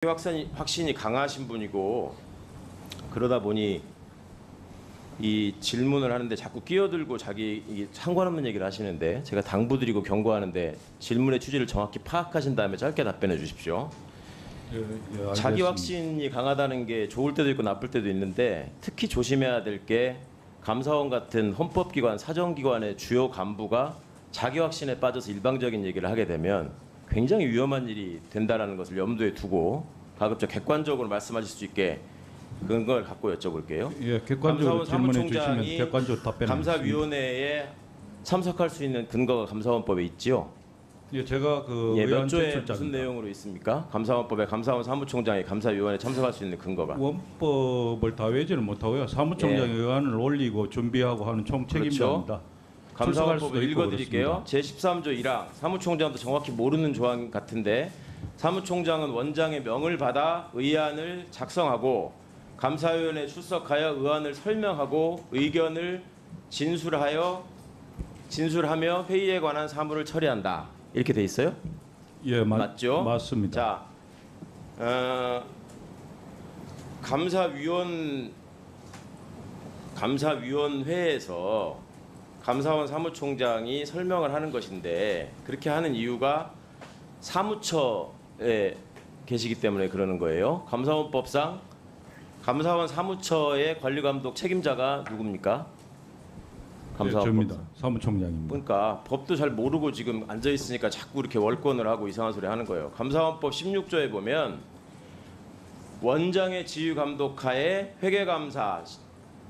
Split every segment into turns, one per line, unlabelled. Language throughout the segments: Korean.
확신이 강하신 분이고 그러다 보니 이 질문을 하는데 자꾸 끼어들고 자기 이게 상관없는 얘기를 하시는데 제가 당부드리고 경고하는데 질문의 취지를 정확히 파악하신 다음에 짧게 답변해 주십시오.
예,
자기 확신이 강하다는 게 좋을 때도 있고 나쁠 때도 있는데 특히 조심해야 될 게 감사원 같은 헌법기관, 사정기관의 주요 간부가 자기 확신에 빠져서 일방적인 얘기를 하게 되면 굉장히 위험한 일이 된다는 것을 염두에 두고 가급적 객관적으로 말씀하실 수 있게 그런 걸 갖고 여쭤볼게요.
예, 객관적으로 질문해 주시면 객관적으로 답변하겠습니다.
감사위원회에 참석할 수 있는 근거가 감사원법에 있지요.
예, 제가 그
몇
의원
조에
제출자입니다.
무슨 내용으로 있습니까? 감사원법에 감사원 사무총장이 감사위원회에 참석할 수 있는 근거가.
원법을 다 외지는 못하고요. 사무총장이 의안을 올리고 준비하고 하는 총 책임자입니다.
감사원법을 읽어드릴게요. 제13조 1항 사무총장도 정확히 모르는 조항 같은데 사무총장은 원장의 명을 받아 의안을 작성하고 감사위원회에 출석하여 의안을 설명하고 의견을 진술하며 회의에 관한 사무를 처리한다. 이렇게 돼 있어요?
예,
맞죠?
맞습니다.
자, 감사위원회에서 감사원 사무총장이 설명을 하는 것인데 그렇게 하는 이유가 사무처에 계시기 때문에 그러는 거예요. 감사원법상 감사원 사무처의 관리감독 책임자가 누굽니까?
저입니다. 사무총장입니다.
그러니까 법도 잘 모르고 지금 앉아 있으니까 자꾸 이렇게 월권을 하고 이상한 소리 하는 거예요. 감사원법 16조에 보면 원장의 지휘 감독하에 회계감사,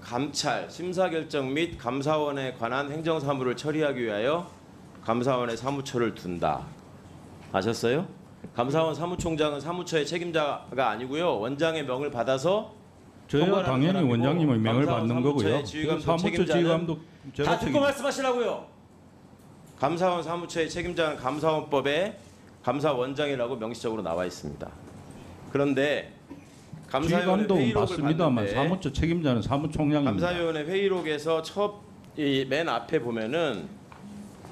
감찰, 심사결정 및 감사원에 관한 행정사무를 처리하기 위하여 감사원의 사무처를 둔다. 아셨어요? 감사원 사무총장은 사무처의 책임자가 아니고요. 원장의 명을 받아서
저희가 당연히 원장님의 명을 받는 거고요.
사무처 지휘감독 다 듣고 말씀하시라고요. 감사원 사무처의 책임자는 감사원법에 감사원장이라고 명시적으로 나와 있습니다. 그런데 감사위원회 회의록을
맞습니다만
봤는데
사무처 책임자는 사무총장입니다.
감사위원회 회의록에서 맨 앞에 보면은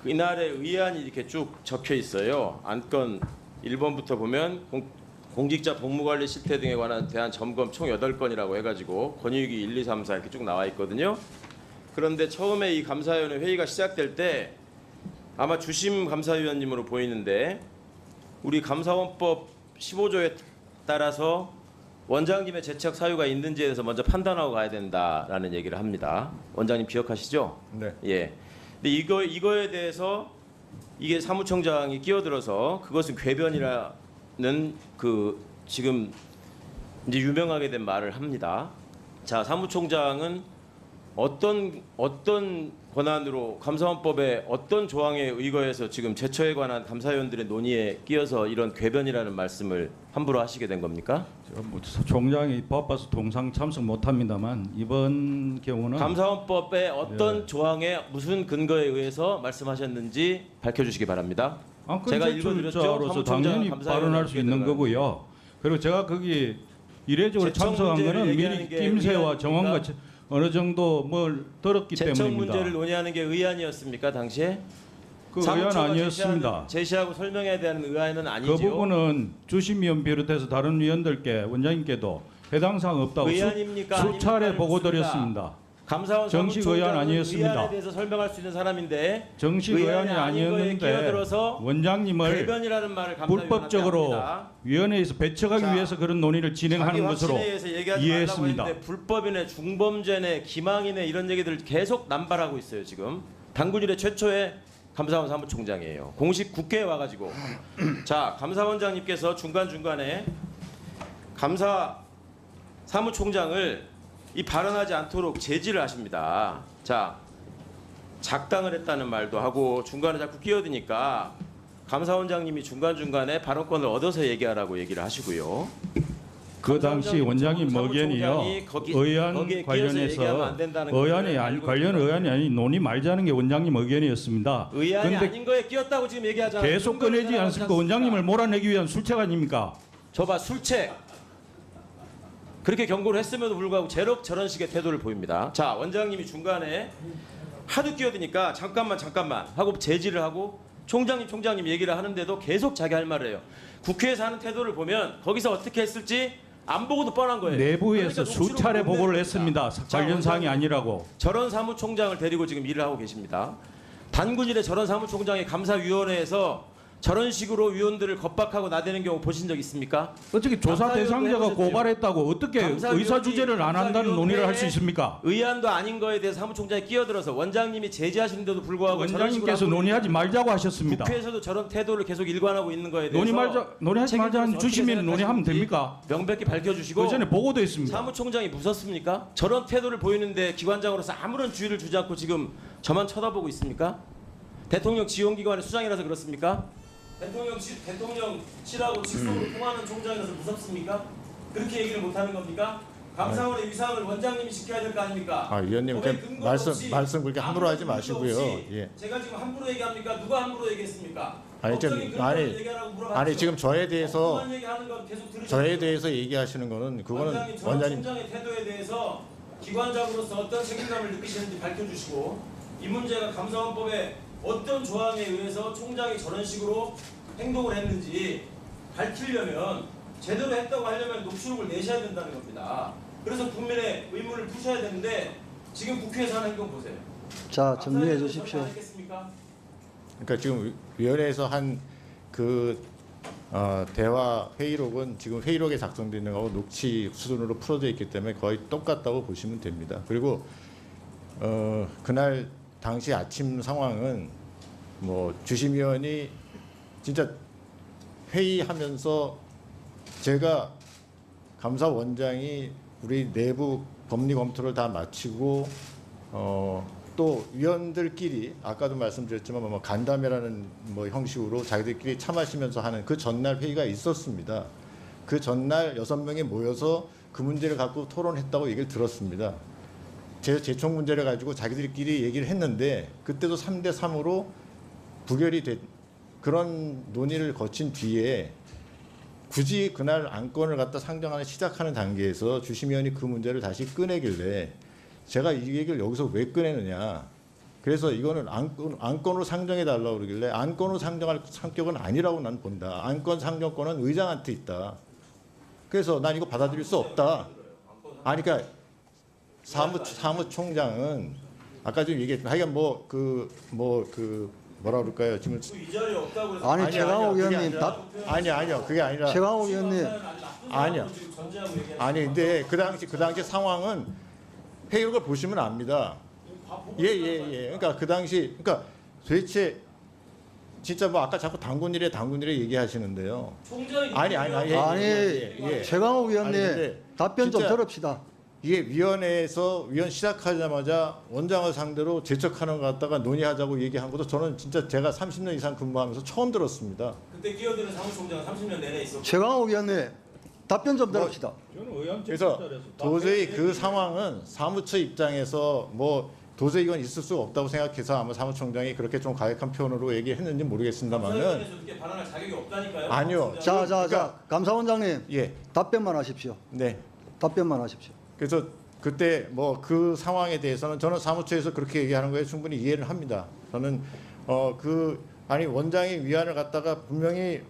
이날의 의안이 이렇게 쭉 적혀 있어요. 안건 1번부터 보면 공직자 복무관리 실태 등에 관한 대한 점검 총 8건이라고 해가지고 권유기 1, 2, 3, 4 이렇게 쭉 나와 있거든요. 그런데 처음에 이 감사위원회 회의가 시작될 때 아마 주심 감사위원님으로 보이는데 우리 감사원법 15조에 따라서 원장님의 재척 사유가 있는지에 대해서 먼저 판단하고 가야 된다라는 얘기를 합니다. 원장님 기억하시죠?
네.
예. 근데 이거에 대해서 이게 사무총장이 끼어들어서 그것은 궤변이라는 그 지금 이제 유명하게 된 말을 합니다. 자, 사무총장은 어떤 권한으로 감사원법의 어떤 조항에 의거해서 지금 제처에 관한 감사위원들의 논의에 끼어서 이런 궤변이라는 말씀을 함부로 하시게 된 겁니까?
총장이 바빠서 동상 참석 못합니다만 이번 경우는
감사원법의 어떤 조항에 무슨 근거에 의해서 말씀하셨는지 밝혀주시기 바랍니다.
제가 읽어드렸죠. 당연히 발언할 수 있는 거고요. 그리고 제가 거기 이례적으로 참석한 거는 미리 낌새와 정황과 어느 정도 뭘 들었기 때문입니다.
제청 문제를 논의하는 게 의안이었습니까 당시에?
그 의안 아니었습니다.
제시하고 설명해야 되는 의안은 아니죠.
그 부분은 주심위원 비롯해서 다른 위원들께 원장님께도 해당 사항 없다고 수차례 보고드렸습니다.
감사원
정식 의안 아니었습니다.
의안에 대해서 설명할 수 있는 사람인데
정식 의안이 아니었는데 원장님을 불법적으로 위원회에서 배척하기 위해서 그런 논의를 진행하는 것으로 이해했습니다.
불법이네, 중범죄네, 기망이네 이런 얘기들 계속 남발하고 있어요. 지금 당군 이래 최초의 감사원 사무총장이에요. 공식 국회에 와가지고 자, 감사원장님께서 중간중간에 감사 사무총장을 이 발언하지 않도록 제지를 하십니다. 자, 작당을 했다는 말도 하고 중간에 자꾸 끼어드니까 감사원장님이 중간중간에 발언권을 얻어서 얘기하라고 얘기를 하시고요.
그 당시 원장님 의견이요. 의안 관련해서 의안이 아닌 논의 말자는 게 원장님 의견이었습니다.
의안이 아닌 거에 끼었다고 지금 얘기하잖아요.
계속 꺼내지 않습니까? 원장님을 몰아내기 위한 술책 아닙니까?
저봐, 술책. 그렇게 경고를 했음에도 불구하고 저런 식의 태도를 보입니다. 자, 원장님이 중간에 하도 끼어드니까 잠깐만 하고 제지를 하고 총장님 얘기를 하는데도 계속 자기 할 말을 해요. 국회에서 하는 태도를 보면 거기서 어떻게 했을지 안 보고도 뻔한 거예요.
내부에서
그러니까 녹취록을
수차례
못
보고를
내십니다.
했습니다.
자,
관련 사항이 아니라고.
저런 사무총장을 데리고 지금 일을 하고 계십니다. 단군일의 저런 사무총장이 감사위원회에서 저런 식으로 위원들을 겁박하고 나대는 경우 보신 적 있습니까?
어떻게 조사 대상자가
해보셨죠?
고발했다고 어떻게
감사위원이-
의사 주제를 안 한다는 논의를 할 수 있습니까?
의안도 아닌 거에 대해서 사무총장이 끼어들어서 원장님이 제지하시는데도 불구하고 저런 식으로
원장님께서
하고
논의하지 말자고 하셨습니다.
국회에서도 저런 태도를 계속 일관하고 있는 거에 대해서
논의하지 말자는
책임져서
주시면
어떻게
논의하면
생각하시는지
됩니까?
명백히 밝혀주시고
그 전에 보고도 했습니다.
사무총장이 무섭습니까? 저런 태도를 보이는데 기관장으로서 아무런 주의를 주지 않고 지금 저만 쳐다보고 있습니까? 대통령 지원기관의 수장이라서 그렇습니까? 대통령실하고 직속으로 통하는 총장이라서 무섭습니까? 그렇게 얘기를 못하는 겁니까? 감사원의 위상을 원장님이 지켜야 될 거 아닙니까?
위원님
법에
그렇게
근거 없이
말씀 그렇게 함부로 하지
아무런 근거
마시고요.
없이
예.
제가 지금 함부로 얘기합니까? 누가 함부로 얘기했습니까?
아니, 좀-
법적인 근거를
아니,
얘기하라고 물어봤죠.
아니 지금 저에 대해서
엉뚱한 얘기하는 건 계속 들으셨죠?
저에 대해서 얘기하시는 거는 그거는
원장님, 전
원장님
총장의 태도에 대해서 기관장으로서 어떤 책임감을 느끼시는지 밝혀주시고 이 문제가 감사원법의 어떤 조항에 의해서 총장이 저런 식으로 행동을 했는지 밝히려면 제대로 했다고 하려면 녹취록을 내셔야 된다는 겁니다. 그래서 국민의 의문을 푸셔야 되는데 지금 국회에서 하는 행동 보세요.
자, 정리해 주십시오.
그러니까 지금 위원회에서 한 그 대화 회의록은 지금 회의록에 작성되어 있는 거하고 녹취 수준으로 풀어져 있기 때문에 거의 똑같다고 보시면 됩니다. 그리고 그날 당시 아침 상황은 뭐 주심위원이 진짜 회의하면서 제가 감사원장이 우리 내부 법리 검토를 다 마치고 또 위원들끼리 아까도 말씀드렸지만 뭐 간담회라는 뭐 형식으로 자기들끼리 차 마시면서 하는 그 전날 회의가 있었습니다. 그 전날 6명이 모여서 그 문제를 갖고 토론했다고 얘기를 들었습니다. 재총 문제를 가지고 자기들끼리 얘기를 했는데 그때도 3대 3으로 부결이 된 그런 논의를 거친 뒤에 굳이 그날 안건을 갖다 상정하는 시작하는 단계에서 주심위원이 그 문제를 다시 꺼내길래 제가 이 얘기를 여기서 왜 꺼내느냐. 그래서 이거는 안건으로 상정해 달라고 그러길래 안건으로 상정할 성격은 아니라고 난 본다. 안건 상정권은 의장한테 있다. 그래서 난 이거 받아들일 수 없다. 아니 그러니까 사무총장은 아까 좀 얘기했지만 하여간 뭐라 그럴까요? 지금
이 자리에 없다고 해서
아니, 최강욱
그게
의원님,
아니라- 아니요 그게 아니라
최강욱 의원님,
아니요. 아니 근데 그 당시 상황은 회의록을 보시면 압니다. 예. 그러니까 그 당시 그러니까 도대체 진짜 뭐 아까 자꾸 당군일에 얘기하시는데요. 아니
최강욱 의원님
아니, 근데
답변 좀
진짜
들읍시다.
이게 위원회에서 위원 시작하자마자 원장을 상대로 재척하는 것 갖다가 논의하자고 얘기한 것도 저는 진짜 제가 30년 이상 근무하면서 처음 들었습니다.
그때 끼어드는 사무총장은 30년 내내 있었고
최강욱 의원님 답변 좀 들읍시다.
그래서 도저히 그 상황은 사무처 입장에서 뭐 도저히 이건 있을 수 없다고 생각해서 아마 사무총장이 그렇게 좀 가혹한 표현으로 얘기했는지 모르겠습니다만은
그렇게 발언할 자격이 없다니까요.
아니요.
자, 감사원장님
예,
답변만 하십시오.
네.
답변만 하십시오.
그래서 그때 뭐 그 상황에 대해서는 저는 사무처에서 그렇게 얘기하는 거에 충분히 이해를 합니다. 저는 아니 원장이 위안을 갖다가 분명히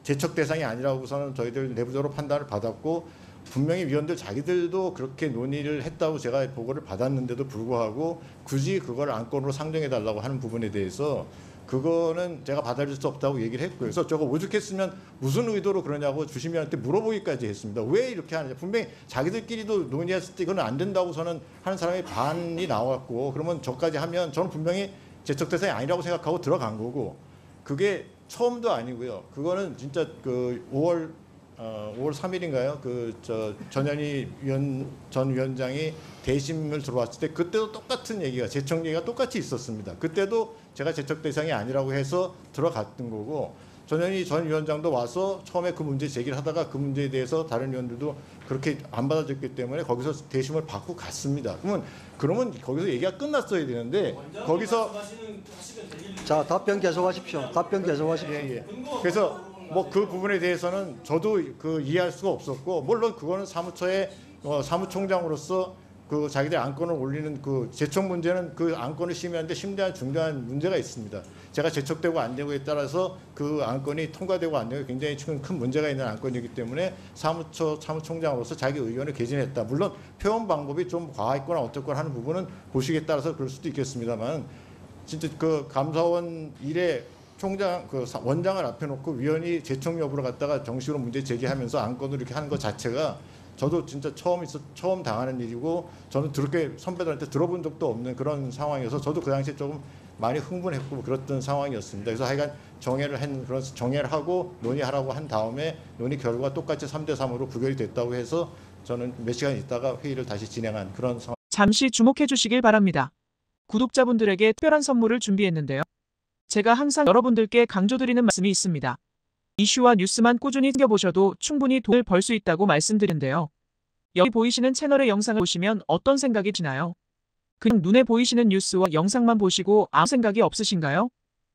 재척 대상이 아니라고서는 저희들 내부적으로 판단을 받았고 분명히 위원들 자기들도 그렇게 논의를 했다고 제가 보고를 받았는데도 불구하고 굳이 그걸 안건으로 상정해 달라고 하는 부분에 대해서 그거는 제가 받아들일 수 없다고 얘기를 했고요. 그래서 저거 오죽했으면 무슨 의도로 그러냐고 주심위원한테 물어보기까지 했습니다. 왜 이렇게 하느냐. 분명히 자기들끼리도 논의했을 때 이거는 안 된다고서는 하는 사람이 반이 나왔고 그러면 저까지 하면 저는 분명히 재척 대상이 아니라고 생각하고 들어간 거고 그게 처음도 아니고요. 그거는 진짜 그 5월 3일인가요? 전현희 전 위원장이 대심을 들어왔을 때 그때도 똑같은 얘기가 재척 얘기가 똑같이 있었습니다. 그때도 제가 재척 대상이 아니라고 해서 들어갔던 거고 전현희 전 위원장도 와서 처음에 그 문제 제기를 하다가 그 문제에 대해서 다른 위원들도 그렇게 안 받아줬기 때문에 거기서 대심을 받고 갔습니다. 그러면 거기서 얘기가 끝났어야 되는데 거기서
자, 답변 계속하십시오. 답변 계속하십시오.
예. 그래서 뭐 그 부분에 대해서는 저도 이해할 수가 없었고 물론 그거는 사무처의 사무총장으로서 그 자기들 안건을 올리는 그 제촉 문제는 그 안건을 심의하는데 심대한 중대한 문제가 있습니다. 제가 제촉되고 안 되고에 따라서 그 안건이 통과되고 안 되고 굉장히 큰 문제가 있는 안건이기 때문에 사무총장으로서 자기 의견을 개진했다. 물론 표현 방법이 좀 과했거나 어떻거나 하는 부분은 보시기에 따라서 그럴 수도 있겠습니다만 진짜 그 감사원 일에 총장 그 원장을 앞에 놓고 위원이 제청 여부를 갖다가 정식으로 문제 제기하면서 안건을 이렇게 하는 것 자체가 저도 진짜 처음 당하는 일이고 저는 그렇게 선배들한테 들어본 적도 없는 그런 상황이어서 저도 그 당시에 조금 많이 흥분했고 그랬던 상황이었습니다. 그래서 하여간 정회를 하고 논의하라고 한 다음에 논의 결과 똑같이 3대3으로 부결이 됐다고 해서 저는 몇 시간 있다가 회의를 다시 진행한 그런 상황.
잠시 주목해 주시길 바랍니다. 구독자분들에게 특별한 선물을 준비했는데요. 제가 항상 여러분들께 강조드리는 말씀이 있습니다. 이슈와 뉴스만 꾸준히 챙겨보셔도 충분히 돈을 벌 수 있다고 말씀드리는데요. 여기 보이시는 채널의 영상을 보시면 어떤 생각이 드나요? 그냥 눈에 보이시는 뉴스와 영상만 보시고 아무 생각이 없으신가요?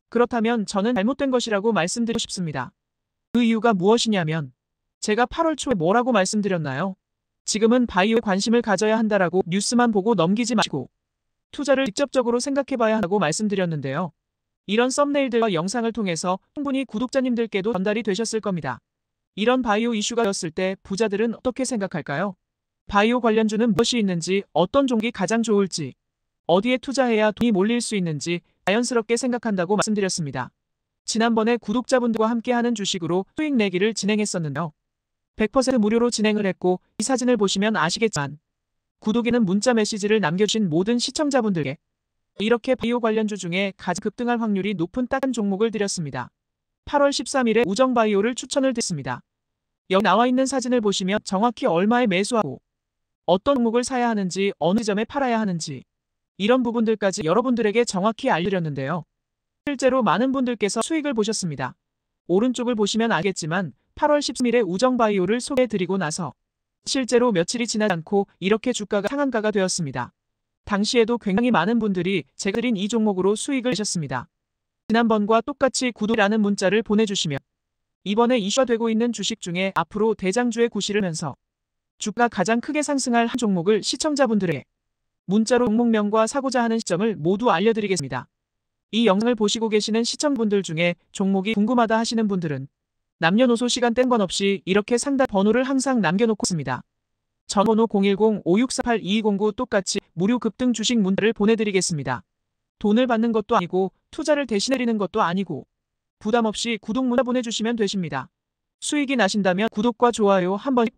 그렇다면 저는 잘못된 것이라고 말씀드리고 싶습니다. 그 이유가 무엇이냐면 제가 8월 초에 뭐라고 말씀드렸나요? 지금은 바이오에 관심을 가져야 한다라고 뉴스만 보고 넘기지 마시고 투자를 직접적으로 생각해봐야 한다고 말씀드렸는데요. 이런 썸네일들과 영상을 통해서 충분히 구독자님들께도 전달이 되셨을 겁니다. 이런 바이오 이슈가 되었을 때 부자들은 어떻게 생각할까요? 바이오 관련주는 무엇이 있는지, 어떤 종목이 가장 좋을지, 어디에 투자해야 돈이 몰릴 수 있는지 자연스럽게 생각한다고 말씀드렸습니다. 지난번에 구독자분들과 함께하는 주식으로 수익 내기를 진행했었는데요. 100% 무료로 진행을 했고 이 사진을 보시면 아시겠지만 구독에는 문자 메시지를 남겨주신 모든 시청자분들께 이렇게 바이오 관련주 중에 가장 급등할 확률이 높은 딱한 종목을 드렸습니다. 8월 13일에 우정바이오를 추천을 드렸습니다. 여기 나와 있는 사진을 보시면 정확히 얼마에 매수하고 어떤 종목을 사야 하는지 어느 지점에 팔아야 하는지 이런 부분들까지 여러분들에게 정확히 알려드렸는데요. 실제로 많은 분들께서 수익을 보셨습니다. 오른쪽을 보시면 알겠지만 8월 13일에 우정바이오를 소개해드리고 나서 실제로 며칠이 지나지 않고 이렇게 주가가 상한가가 되었습니다. 당시에도 굉장히 많은 분들이 제가 드린 이 종목으로 수익을 내셨습니다. 지난번과 똑같이 구독이라는 문자를 보내주시면 이번에 이슈가 되고 있는 주식 중에 앞으로 대장주의 구실을 하면서 주가 가장 크게 상승할 한 종목을 시청자분들에게 문자로 종목명과 사고자 하는 시점을 모두 알려드리겠습니다. 이 영상을 보시고 계시는 시청분들 중에 종목이 궁금하다 하시는 분들은 남녀노소 시간 뗀 건 없이 이렇게 상담 번호를 항상 남겨놓고 있습니다. 전번호 010-5648-2209 똑같이 무료 급등 주식 문자를 보내드리겠습니다. 돈을 받는 것도 아니고 투자를 대신해드리는 것도 아니고 부담 없이 구독 문자 보내주시면 되십니다. 수익이 나신다면 구독과 좋아요 한 번씩